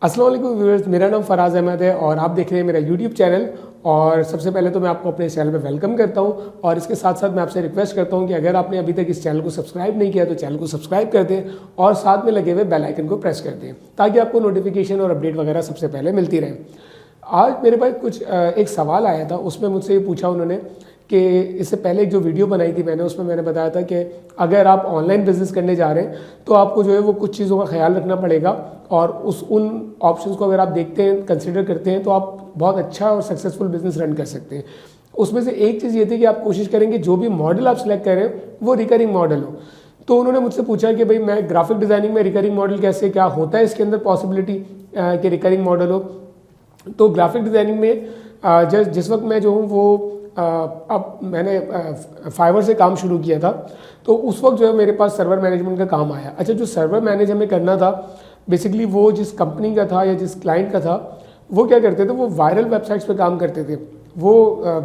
अस्सलाम वालेकुम व्यूअर्स, मेरा नाम फराज अहमद है और आप देख रहे हैं मेरा यूट्यूब चैनल। और सबसे पहले तो मैं आपको अपने चैनल पे वेलकम करता हूं और इसके साथ साथ मैं आपसे रिक्वेस्ट करता हूं कि अगर आपने अभी तक इस चैनल को सब्सक्राइब नहीं किया तो चैनल को सब्सक्राइब कर दें और साथ में लगे हुए बेल आइकन को प्रेस कर दें ताकि आपको नोटिफिकेशन और अपडेट वगैरह सबसे पहले मिलती रहे। आज मेरे पास कुछ एक सवाल आया था, उसमें मुझसे ये पूछा उन्होंने कि इससे पहले एक जो वीडियो बनाई थी मैंने, उसमें मैंने बताया था कि अगर आप ऑनलाइन बिजनेस करने जा रहे हैं तो आपको जो है वो कुछ चीज़ों का ख्याल रखना पड़ेगा और उन ऑप्शंस को अगर आप देखते हैं, कंसिडर करते हैं तो आप बहुत अच्छा और सक्सेसफुल बिजनेस रन कर सकते हैं। उसमें से एक चीज़ ये थी कि आप कोशिश करेंगे जो भी मॉडल आप सिलेक्ट करें वो रिकरिंग मॉडल हो। तो उन्होंने मुझसे पूछा कि भाई मैं ग्राफिक डिज़ाइनिंग में रिकरिंग मॉडल कैसे, क्या होता है इसके अंदर पॉसिबिलिटी कि रिकरिंग मॉडल हो। तो ग्राफिक डिज़ाइनिंग में जिस वक्त मैं जो हूँ वो अब मैंने फाइवर से काम शुरू किया था, तो उस वक्त जो है मेरे पास सर्वर मैनेजमेंट का काम आया। अच्छा, जो सर्वर मैनेज हमें करना था बेसिकली वो जिस कंपनी का था या जिस क्लाइंट का था वो क्या करते थे, वो वायरल वेबसाइट्स पे काम करते थे। वो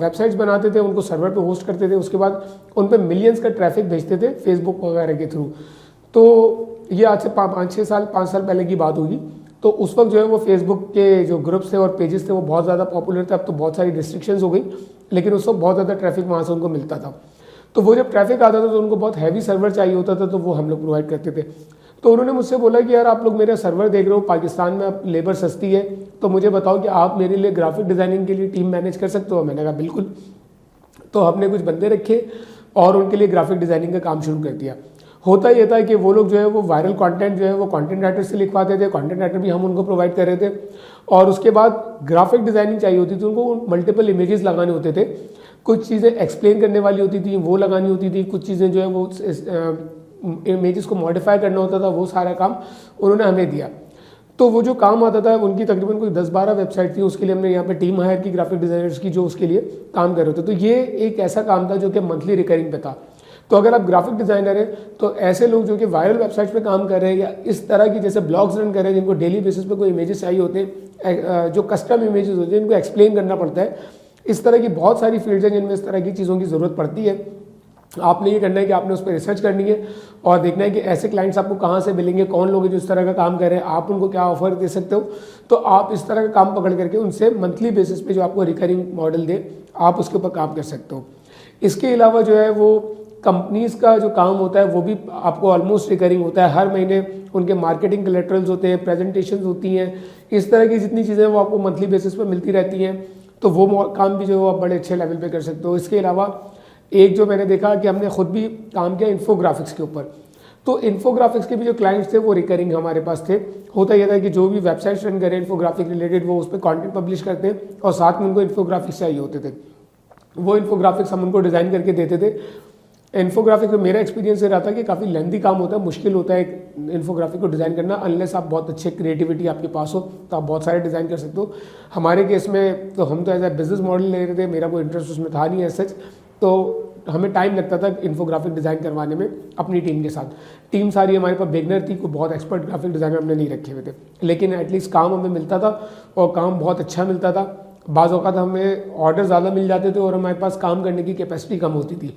वेबसाइट्स बनाते थे, उनको सर्वर पे होस्ट करते थे, उसके बाद उन पे मिलियंस का ट्रैफिक भेजते थे फेसबुक वगैरह के थ्रू। तो ये आज से 5 साल पहले की बात होगी। तो उस वक्त जो है वो फेसबुक के जो ग्रुप्स थे और पेजेस थे वो बहुत ज़्यादा पॉपुलर थे। अब तो बहुत सारी रिस्ट्रिक्शंस हो गई, लेकिन उस वक्त बहुत ज़्यादा ट्रैफिक वहाँ से उनको मिलता था। तो वो जब ट्रैफिक आता था तो उनको बहुत हैवी सर्वर चाहिए होता था, तो वो हम लोग प्रोवाइड करते थे। तो उन्होंने मुझसे बोला कि यार आप लोग मेरा सर्वर देख रहे हो, पाकिस्तान में अब लेबर सस्ती है, तो मुझे बताओ कि आप मेरे लिए ग्राफिक डिज़ाइनिंग के लिए टीम मैनेज कर सकते हो। मैंने कहा बिल्कुल। तो हमने कुछ बंदे रखे और उनके लिए ग्राफिक डिज़ाइनिंग का काम शुरू कर दिया। होता ये था कि वो लोग जो है वो वायरल कंटेंट जो है वो कंटेंट राइटर से लिखवाते थे, कंटेंट राइटर भी हम उनको प्रोवाइड कर रहे थे। और उसके बाद ग्राफिक डिज़ाइनिंग चाहिए होती थी उनको, मल्टीपल इमेजेस लगाने होते थे, कुछ चीज़ें एक्सप्लेन करने वाली होती थी वो लगानी होती थी, कुछ चीज़ें जो है वो इमेजेस को मॉडिफाई करना होता था, वो सारा काम उन्होंने हमें दिया। तो वो जो काम आता था उनकी तकरीबन कोई 10-12 वेबसाइट थी, उसके लिए हमने यहाँ पे टीम हायर की ग्राफिक डिज़ाइनर्स की जो उसके लिए काम कर रहे थे। तो ये एक ऐसा काम था जो कि मंथली रिकरिंग पे था। तो अगर आप ग्राफिक डिज़ाइनर हैं तो ऐसे लोग जो कि वायरल वेबसाइट्स पे काम कर रहे हैं या इस तरह की जैसे ब्लॉग्स रन कर रहे हैं जिनको डेली बेसिस पे कोई इमेजेस चाहिए होते हैं, जो कस्टम इमेजेस होते हैं जिनको एक्सप्लेन करना पड़ता है, इस तरह की बहुत सारी फील्ड्स हैं जिनमें इस तरह की चीज़ों की ज़रूरत पड़ती है। आपने ये करना है कि आपने उस पर रिसर्च करनी है और देखना है कि ऐसे क्लाइंट्स आपको कहाँ से मिलेंगे, कौन लोग हैं जो इस तरह का काम कर रहे हैं, आप उनको क्या ऑफर दे सकते हो। तो आप इस तरह का काम पकड़ करके उनसे मंथली बेसिस पे जो आपको रिकरिंग मॉडल दे आप उसके ऊपर काम कर सकते हो। इसके अलावा जो है वो कंपनीज़ का जो काम होता है वो भी आपको ऑलमोस्ट रिकरिंग होता है। हर महीने उनके मार्केटिंग कलेक्टरल्स होते हैं, प्रेजेंटेशंस होती हैं, इस तरह की जितनी चीज़ें वो आपको मंथली बेसिस पे मिलती रहती हैं। तो वो काम भी जो है आप बड़े अच्छे लेवल पे कर सकते हो। इसके अलावा एक जो मैंने देखा कि हमने खुद भी काम किया इन्फोग्राफिक्स के ऊपर। तो इन्फोग्राफिक्स के भी जो क्लाइंट्स थे वो रिकरिंग हमारे पास थे। होता यह था कि जो भी वेबसाइट्स रन करें इन्फोग्राफिक रिलेटेड वो उस पर कॉन्टेंट पब्लिश करते हैं और साथ में उनको इन्फोग्राफिक्स चाहिए होते थे। वो इन्फोग्राफिक्स हम उनको डिज़ाइन करके देते थे। इन्फोग्राफिक में मेरा एक्सपीरियंस ये रहा था कि काफ़ी लेंथी काम होता है, मुश्किल होता है एक इन्फोग्राफिक को डिज़ाइन करना। अनलेस आप बहुत अच्छे क्रिएटिविटी आपके पास हो तो आप बहुत सारे डिज़ाइन कर सकते हो। हमारे केस में तो हम तो एज ए बिजनेस मॉडल ले रहे थे, मेरा कोई इंटरेस्ट उसमें था नहीं एज सच, तो हमें टाइम लगता था इन्फोग्राफिक डिज़ाइन करवाने में अपनी टीम के साथ। टीम सारी हमारे पास बिगनर थी, कोई बहुत एक्सपर्ट ग्राफिक डिज़ाइनर हमने नहीं रखे हुए थे, लेकिन एटलीस्ट काम हमें मिलता था और काम बहुत अच्छा मिलता था। बाज़ औक़ात हमें ऑर्डर ज़्यादा मिल जाते थे और हमारे पास काम करने की कैपेसिटी कम होती थी।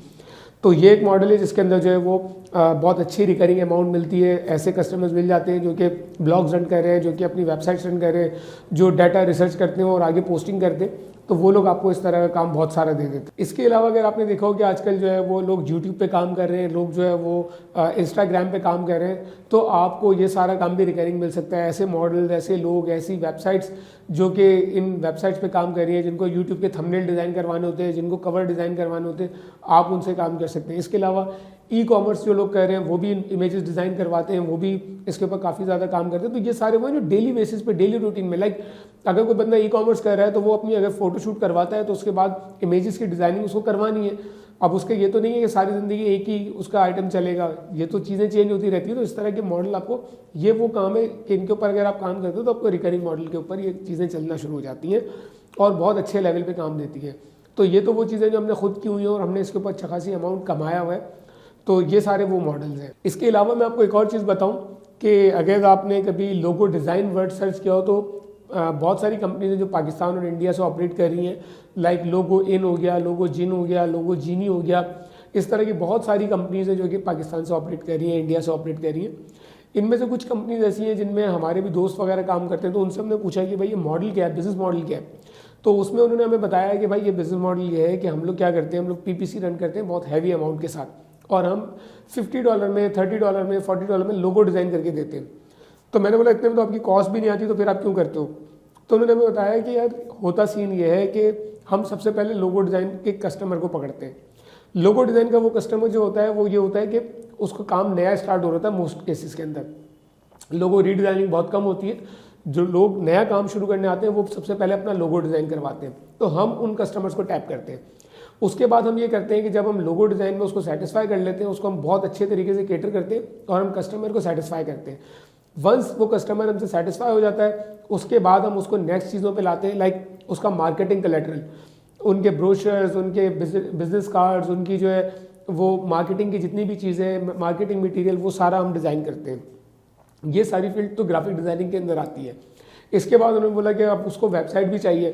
तो ये एक मॉडल है जिसके अंदर जो है वो बहुत अच्छी रिकरिंग अमाउंट मिलती है। ऐसे कस्टमर्स मिल जाते हैं जो कि ब्लॉग्स रन कर रहे हैं, जो कि अपनी वेबसाइट्स रन कर रहे हैं, जो डाटा रिसर्च करते हैं और आगे पोस्टिंग करते हैं, तो वो लोग आपको इस तरह का काम बहुत सारा दे देते हैं। इसके अलावा अगर आपने देखा हो कि आजकल जो है वो लोग यूट्यूब पे काम कर रहे हैं, लोग जो है वो इंस्टाग्राम पे काम कर रहे हैं, तो आपको ये सारा काम भी रिकरिंग मिल सकता है। ऐसे मॉडल्स, ऐसे लोग, ऐसी वेबसाइट्स जो कि इन वेबसाइट्स पे काम कर रही है, जिनको यूट्यूब के थंबनेल डिज़ाइन करवाने होते हैं, जिनको कवर डिज़ाइन करवाने होते हैं, आप उनसे काम कर सकते हैं। इसके अलावा ई कॉमर्स जो लोग कर रहे हैं वो भी इमेजेस डिज़ाइन करवाते हैं, वो भी इसके ऊपर काफ़ी ज़्यादा काम करते हैं। तो ये सारे वो जो डेली बेसिस पे, डेली रूटीन में, लाइक अगर कोई बंदा ई कॉमर्स कर रहा है तो वो अपनी अगर फोटोशूट करवाता है तो उसके बाद इमेजेस की डिज़ाइनिंग उसको करवानी है। अब उसके ये तो नहीं है कि सारी ज़िंदगी एक ही उसका आइटम चलेगा, ये तो चीज़ें चेंज होती रहती है। तो इस तरह के मॉडल आपको, ये वो काम है कि इनके ऊपर अगर आप काम करते हो तो आपको रिकरिंग मॉडल के ऊपर ये चीज़ें चलना शुरू हो जाती हैं और बहुत अच्छे लेवल पे काम देती है। तो ये तो वो चीज़ें जो हमने खुद की हुई हैं और हमने इसके ऊपर अच्छा खासी अमाउंट कमाया हुआ है। तो ये सारे वो मॉडल्स हैं। इसके अलावा मैं आपको एक और चीज़ बताऊं कि अगर आपने कभी लोगो डिज़ाइन वर्ड सर्च किया हो तो बहुत सारी कंपनीज हैं जो पाकिस्तान और इंडिया से ऑपरेट कर रही हैं। लाइक लोगो इन हो गया, लोगो जिन हो गया, लोगो जीनी हो गया, इस तरह की बहुत सारी कंपनीज हैं जो कि पाकिस्तान से ऑपरेट कर रही हैं, इंडिया से ऑपरेट कर रही हैं। इनमें से कुछ कंपनीज ऐसी हैं जिनमें हमारे भी दोस्त वगैरह काम करते हैं, तो उनसे हमने पूछा कि भाई ये मॉडल क्या है, बिजनेस मॉडल क्या है। तो उसमें उन्होंने हमें बताया कि भाई ये बिजनेस मॉडल ये है कि हम लोग क्या करते हैं, हम लोग PPC रन करते हैं बहुत हैवी अमाउंट के साथ, और हम $50 में, $30 में, $40 में लोगो डिज़ाइन करके देते हैं। तो मैंने बोला इतने में तो आपकी कॉस्ट भी नहीं आती, तो फिर आप क्यों करते हो। तो उन्होंने हमें बताया कि यार होता सीन ये है कि हम सबसे पहले लोगो डिज़ाइन के कस्टमर को पकड़ते हैं। लोगो डिज़ाइन का वो कस्टमर जो होता है वो ये होता है कि उसको काम नया स्टार्ट हो रहा था मोस्ट केसेस के अंदर, लोगो रीडिज़ाइनिंग बहुत कम होती है। जो लोग नया काम शुरू करने आते हैं वो सबसे पहले अपना लोगो डिज़ाइन करवाते हैं, तो हम उन कस्टमर्स को टैप करते हैं। उसके बाद हम ये करते हैं कि जब हम लोगो डिज़ाइन में उसको सेटिस्फाई कर लेते हैं, उसको हम बहुत अच्छे तरीके से केटर करते हैं और हम कस्टमर को सेटिस्फाई करते हैं। वंस वो कस्टमर हमसे सेटिस्फाई हो जाता है, उसके बाद हम उसको नेक्स्ट चीज़ों पे लाते हैं, लाइक उसका मार्केटिंग कोलैटरल, उनके ब्रोशर्स, उनके बिजनेस कार्ड्स, उनकी जो है वो मार्केटिंग की जितनी भी चीज़ें, मार्केटिंग मटेरियल, वो सारा हम डिज़ाइन करते हैं। ये सारी फील्ड तो ग्राफिक डिज़ाइनिंग के अंदर आती है। इसके बाद उन्होंने बोला कि अब उसको वेबसाइट भी चाहिए,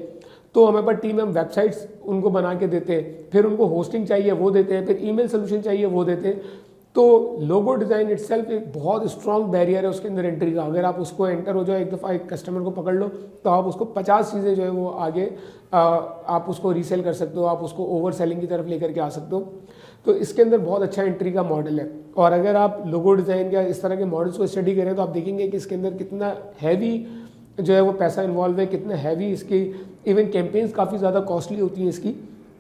तो हमारे पास टीम में हम वेबसाइट्स उनको बना के देते हैं, फिर उनको होस्टिंग चाहिए वो देते हैं, फिर ईमेल सोल्यूशन चाहिए वो देते हैं। तो लोगो डिज़ाइन इटसेल्फ एक बहुत स्ट्रॉन्ग बैरियर है उसके अंदर एंट्री का। अगर आप उसको एंटर हो जाओ एक दफ़ा, एक कस्टमर को पकड़ लो, तो आप उसको 50 चीज़ें जो है वो आगे आप उसको रीसेल कर सकते हो, आप उसको ओवर सेलिंग की तरफ लेकर के आ सकते हो। तो इसके अंदर बहुत अच्छा एंट्री का मॉडल है। और अगर आप लोगो डिज़ाइन या इस तरह के मॉडल्स को स्टडी करें तो आप देखेंगे कि इसके अंदर कितना हैवी जो है वो पैसा इन्वॉल्व है, कितना हैवी इसकी इवन कैंपेन्स काफ़ी ज़्यादा कॉस्टली होती हैं इसकी।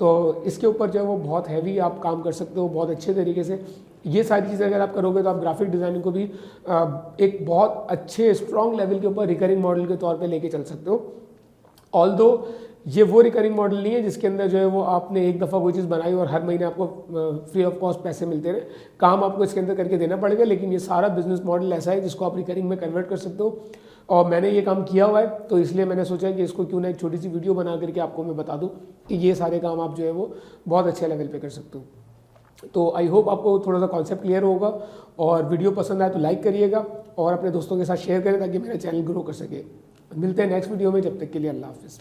तो इसके ऊपर जो है वो बहुत हैवी आप काम कर सकते हो बहुत अच्छे तरीके से। ये सारी चीज़ें अगर आप करोगे तो आप ग्राफिक डिज़ाइनिंग को भी एक बहुत अच्छे स्ट्रॉन्ग लेवल के ऊपर रिकरिंग मॉडल के तौर पे लेके चल सकते हो। ऑल्दो ये वो रिकरिंग मॉडल नहीं है जिसके अंदर जो है वो आपने एक दफ़ा कोई चीज़ बनाई और हर महीने आपको फ्री ऑफ कॉस्ट पैसे मिलते रहे, काम आपको इसके अंदर करके देना पड़ेगा। लेकिन ये सारा बिजनेस मॉडल ऐसा है जिसको आप रिकरिंग में कन्वर्ट कर सकते हो, और मैंने ये काम किया हुआ है, तो इसलिए मैंने सोचा कि इसको क्यों ना एक छोटी सी वीडियो बना करके आपको मैं बता दूं कि ये सारे काम आप जो है वो बहुत अच्छे लेवल पे कर सकते हो। तो आई होप आपको थोड़ा सा कॉन्सेप्ट क्लियर होगा, और वीडियो पसंद आए तो लाइक करिएगा और अपने दोस्तों के साथ शेयर करें ताकि मेरा चैनल ग्रो कर सके। मिलते हैं नेक्स्ट वीडियो में, जब तक के लिए अल्लाह हाफिज़।